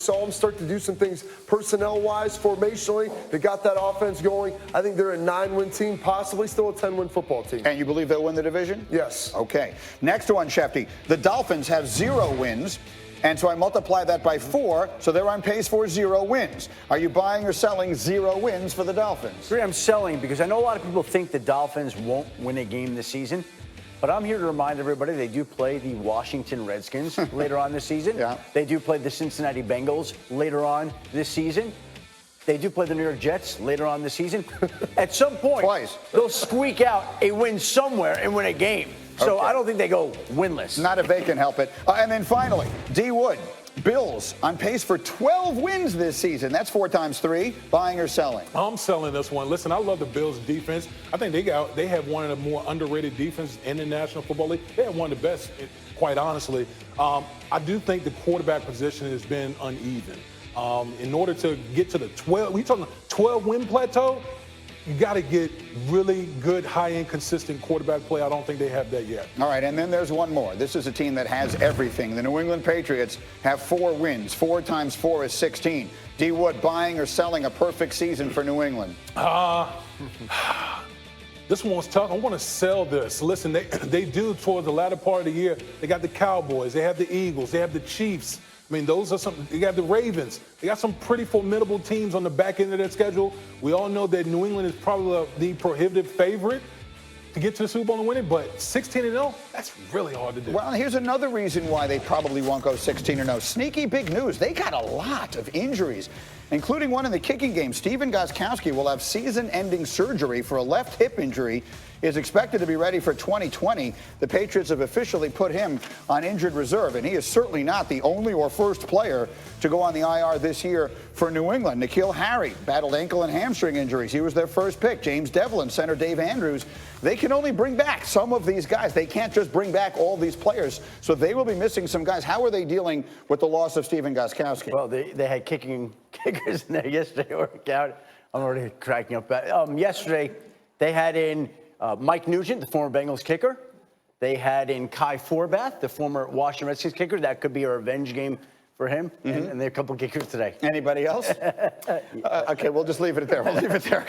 saw them start to do some things personnel-wise, formationally. They got that offense going. I think they're a 9-win team, possibly still a 10-win football team. And you believe they'll win the division? Yes. Okay. Next one, Shefty. The Dolphins have 0 wins. And so I multiply that by 4, so they're on pace for 0 wins. Are you buying or selling 0 wins for the Dolphins? I'm selling because I know a lot of people think the Dolphins won't win a game this season. But I'm here to remind everybody they do play the Washington Redskins later on this season. Yeah. They do play the Cincinnati Bengals later on this season. They do play the New York Jets later on this season. At some point, Twice. They'll squeak out a win somewhere and win a game. So Okay. I don't think they go winless. Not if they can help it. And then finally, D. Wood. Bills on pace for 12 wins this season. That's 4 times 3. Buying or selling? I'm selling this one. Listen, I love the Bills' defense. I think they have one of the more underrated defenses in the National Football League. They have one of the best, quite honestly. I do think the quarterback position has been uneven. In order to get to the 12-win plateau, you got to get really good, high-end, consistent quarterback play. I don't think they have that yet. All right, and then there's one more. This is a team that has everything. The New England Patriots have 4 wins. 4 times 4 is 16. D. Wood, buying or selling a perfect season for New England? This one's tough. I want to sell this. Listen, they do towards the latter part of the year. They got the Cowboys. They have the Eagles. They have the Chiefs. I mean, those are some. They got the Ravens. They got some pretty formidable teams on the back end of their schedule. We all know that New England is probably the prohibitive favorite to get to the Super Bowl and win it, but 16-0, that's really hard to do. Well, here's another reason why they probably won't go 16-0. Sneaky big news. They got a lot of injuries, including one in the kicking game. Stephen Gostkowski will have season-ending surgery for a left hip injury. Is expected to be ready for 2020. The Patriots have officially put him on injured reserve, and he is certainly not the only or first player to go on the IR this year for New England. N'Keal Harry battled ankle and hamstring injuries. He was their first pick. James Devlin, center Dave Andrews. They can only bring back some of these guys. They can't just bring back all these players, so they will be missing some guys. How are they dealing with the loss of Stephen Gostkowski? Well, they had kickers in there yesterday. I'm already cracking up. Yesterday, they had in Mike Nugent, the former Bengals kicker. They had in Kai Forbath, the former Washington Redskins kicker. That could be a revenge game for him. And there are a couple of kickers today. Anybody else? Okay, we'll just leave it there. We'll leave it there.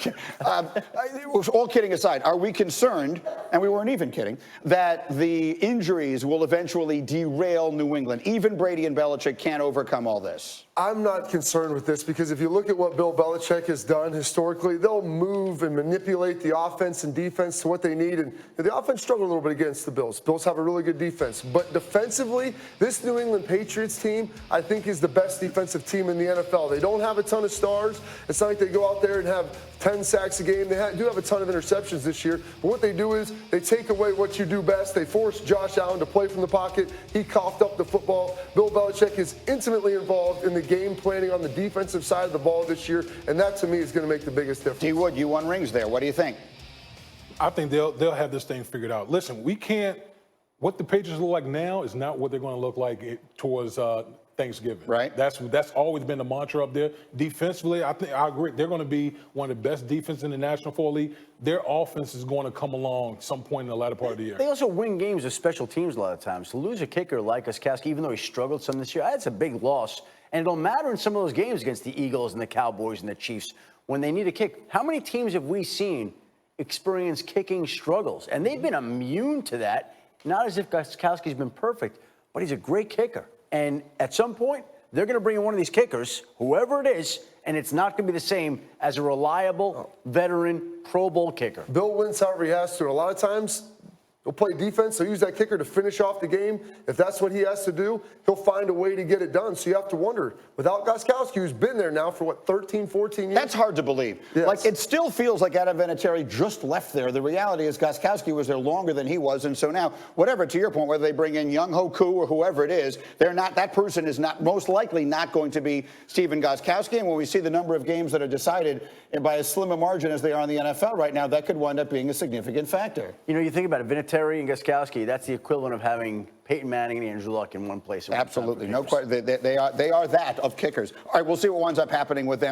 All kidding aside, are we concerned, and we weren't even kidding, that the injuries will eventually derail New England? Even Brady and Belichick can't overcome all this. I'm not concerned with this because if you look at what Bill Belichick has done historically, they'll move and manipulate the offense and defense to what they need. And the offense struggled a little bit against the Bills. Bills have a really good defense. But defensively, this New England Patriots team, I think, is the best defensive team in the NFL. They don't have a ton of stars. It's not like they go out there and have 10 sacks a game. They do have a ton of interceptions this year. But what they do is they take away what you do best. They force Josh Allen to play from the pocket. He coughed up the football. Bill Belichick is intimately involved in the game planning on the defensive side of the ball this year, and that to me is going to make the biggest difference. D. Wood, you won rings there. What do you think? I think they'll have this thing figured out. Listen, we can't. What the Patriots look like now is not what they're going to look like towards Thanksgiving. Right. That's always been the mantra up there. Defensively, I agree. They're going to be one of the best defenses in the National Football League. Their offense is going to come along some point in the latter part of the year. They also win games with special teams a lot of times. To lose a kicker like Gostkowski, even though he struggled some this year, that's a big loss. And it'll matter in some of those games against the Eagles and the Cowboys and the Chiefs when they need a kick. How many teams have we seen experience kicking struggles? And they've been immune to that. Not as if Gostkowski's been perfect, but he's a great kicker. And at some point, they're going to bring in one of these kickers, whoever it is, and it's not going to be the same as a reliable, veteran, Pro Bowl kicker. Bill wins however he has to. A lot of times, he'll play defense. He'll use that kicker to finish off the game. If that's what he has to do, he'll find a way to get it done. So you have to wonder, without Gostkowski, who's been there now for, 13, 14 years? That's hard to believe. Yes. Like, it still feels like Adam Vinatieri just left there. The reality is Gostkowski was there longer than he was. And so now, whatever, to your point, whether they bring in Young Hoku or whoever it is, that person is not most likely not going to be Stephen Gostkowski. And when we see the number of games that are decided by as slim a margin as they are in the NFL right now, that could wind up being a significant factor. You know, you think about it, Vinatieri and Gostkowski, that's the equivalent of having Peyton Manning and Andrew Luck in one place. Absolutely. No question. They are that of kickers. All right, we'll see what winds up happening with them.